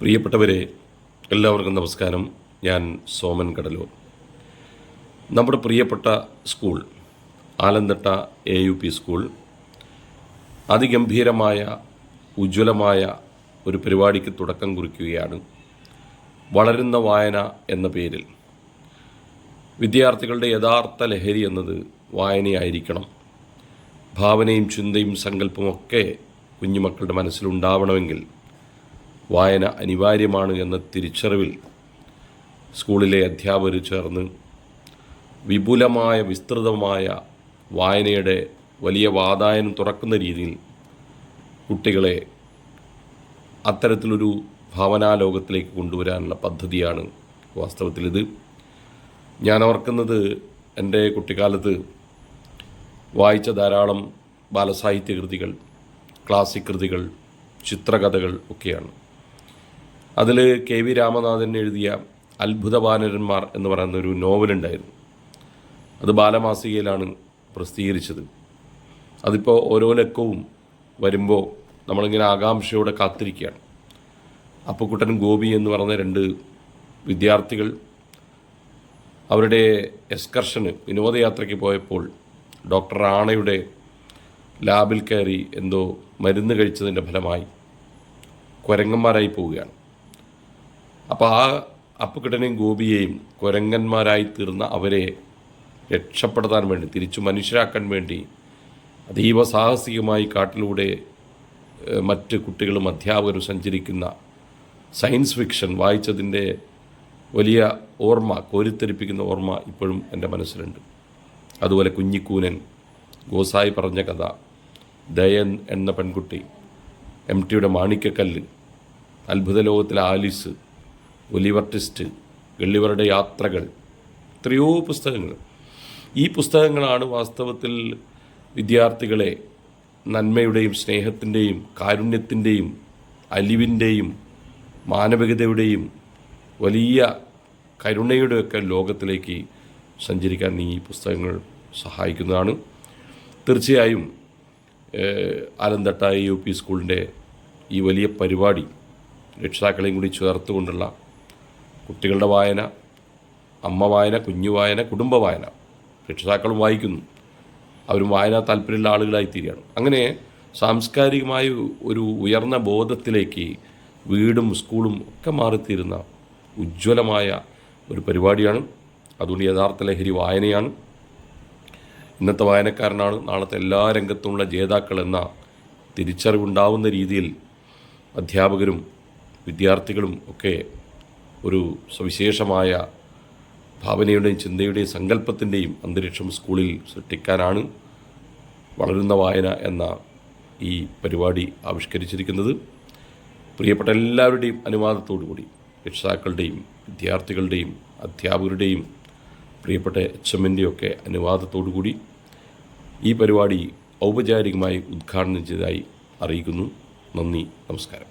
പ്രിയപ്പെട്ടവരെ, എല്ലാവർക്കും നമസ്കാരം. ഞാൻ സോമൻ കടലൂർ. നമ്മുടെ പ്രിയപ്പെട്ട സ്കൂൾ ആലന്തട്ട AUP സ്കൂൾ അതിഗംഭീരമായ ഉജ്ജ്വലമായ ഒരു പരിപാടിക്ക് തുടക്കം കുറിക്കുകയാണ്. വളരുന്ന വായന എന്ന പേരിൽ വിദ്യാർത്ഥികളുടെ യഥാർത്ഥ ലഹരി എന്നത് വായനയായിരിക്കണം. ഭാവനയും ചിന്തയും സങ്കല്പമൊക്കെ കുഞ്ഞുമക്കളുടെ മനസ്സിലുണ്ടാവണമെങ്കിൽ വായന അനിവാര്യമാണ് എന്ന തിരിച്ചറിവിൽ സ്കൂളിലെ അധ്യാപകർ ചേർന്ന് വിസ്തൃതമായ വായനയുടെ വലിയ വാതായനം തുറക്കുന്ന രീതിയിൽ കുട്ടികളെ അത്തരത്തിലൊരു ഭാവനാലോകത്തിലേക്ക് കൊണ്ടുവരാനുള്ള പദ്ധതിയാണ് വാസ്തവത്തിലിത്. ഞാൻ ഓർക്കുന്നത് എൻ്റെ കുട്ടിക്കാലത്ത് വായിച്ച ധാരാളം ബാലസാഹിത്യ കൃതികൾ, ക്ലാസിക് കൃതികൾ, ചിത്രകഥകൾ ഒക്കെയാണ്. അതിൽ KV രാമനാഥൻ എഴുതിയ അത്ഭുത വാനരന്മാർ എന്ന് പറയുന്ന ഒരു നോവലുണ്ടായിരുന്നു. അത് ബാലമാസികയിലാണ് പ്രസിദ്ധീകരിച്ചത്. അതിപ്പോൾ ഓരോ ലക്കവും വരുമ്പോൾ നമ്മളിങ്ങനെ ആകാംക്ഷയോടെ കാത്തിരിക്കുകയാണ്. അപ്പുക്കുട്ടനും ഗോപി എന്ന് പറഞ്ഞ രണ്ട് വിദ്യാർത്ഥികൾ അവരുടെ എക്സ്കർഷന് വിനോദയാത്രയ്ക്ക് പോയപ്പോൾ ഡോക്ടർ റാണയുടെ ലാബിൽ കയറി എന്തോ മരുന്ന് കഴിച്ചതിൻ്റെ ഫലമായി കുരങ്ങന്മാരായി പോവുകയാണ്. അപ്പോൾ ആ അപ്പുക്കുട്ടനെയും ഗോപിയെയും കുരങ്ങന്മാരായി തീർന്ന അവരെ രക്ഷപ്പെടുത്താൻ വേണ്ടി, തിരിച്ചു മനുഷ്യരാക്കാൻ വേണ്ടി അതീവ സാഹസികമായി കാട്ടിലൂടെ മറ്റ് കുട്ടികളും അധ്യാപകരും സഞ്ചരിക്കുന്ന സയൻസ് ഫിക്ഷൻ വായിച്ചതിൻ്റെ വലിയ ഓർമ്മ, കോരിത്തെരിപ്പിക്കുന്ന ഓർമ്മ ഇപ്പോഴും എൻ്റെ മനസ്സിലുണ്ട്. അതുപോലെ കുഞ്ഞിക്കൂനൻ, ഗോസായി പറഞ്ഞ കഥ, ദയൻ എന്ന പെൺകുട്ടി, MTയുടെ മാണിക്കക്കല്ല്, അത്ഭുത ലോകത്തിലെ ആലിസ്, ഒലിവർ ട്വിസ്റ്റ്, ഗള്ളിവറുടെ യാത്രകൾ, എത്രയോ പുസ്തകങ്ങൾ. ഈ പുസ്തകങ്ങളാണ് വാസ്തവത്തിൽ വിദ്യാർത്ഥികളെ നന്മയുടെയും സ്നേഹത്തിൻ്റെയും കാരുണ്യത്തിൻ്റെയും അലിവിൻ്റെയും മാനവികതയുടെയും വലിയ കരുണയുടെയൊക്കെ ലോകത്തിലേക്ക് സഞ്ചരിക്കാൻ ഈ പുസ്തകങ്ങൾ സഹായിക്കുന്നതാണ്. തീർച്ചയായും ആലന്തട്ട AUP സ്കൂളിൻ്റെ ഈ വലിയ പരിപാടി രക്ഷിതാക്കളെയും കൂടി ചേർത്തുകൊണ്ടുള്ള കുട്ടികളുടെ വായന, അമ്മ വായന, കുഞ്ഞു വായന, കുടുംബ വായന, രക്ഷിതാക്കളും വായിക്കുന്നു, അവരും വായനാ താല്പര്യമുള്ള ആളുകളായിത്തീരുകയാണ്. അങ്ങനെ സാംസ്കാരികമായ ഒരു ഉയർന്ന ബോധത്തിലേക്ക് വീടും സ്കൂളും ഒക്കെ മാറിത്തീരുന്ന ഉജ്ജ്വലമായ ഒരു പരിപാടിയാണ്. അതുകൊണ്ട് യഥാർത്ഥ ലഹരി വായനയാണ്. ഇന്നത്തെ വായനക്കാരനാണ് നാളത്തെ എല്ലാ രംഗത്തുമുള്ള ജേതാക്കൾ എന്ന തിരിച്ചറിവുണ്ടാവുന്ന രീതിയിൽ അധ്യാപകരും വിദ്യാർത്ഥികളും ഒക്കെ ഒരു സവിശേഷമായ ഭാവനയുടെയും ചിന്തയുടെയും സങ്കല്പത്തിൻ്റെയും അന്തരീക്ഷം സ്കൂളിൽ സൃഷ്ടിക്കാനാണ് വളരുന്ന വായന എന്ന ഈ പരിപാടി ആവിഷ്കരിച്ചിരിക്കുന്നത്. പ്രിയപ്പെട്ട എല്ലാവരുടെയും അനുവാദത്തോടുകൂടി, രക്ഷിതാക്കളുടെയും വിദ്യാർത്ഥികളുടെയും അധ്യാപകരുടെയും പ്രിയപ്പെട്ട HMൻ്റെയും ഒക്കെ അനുവാദത്തോടുകൂടി ഈ പരിപാടി ഔപചാരികമായി ഉദ്ഘാടനം ചെയ്തതായി അറിയിക്കുന്നു. നന്ദി, നമസ്കാരം.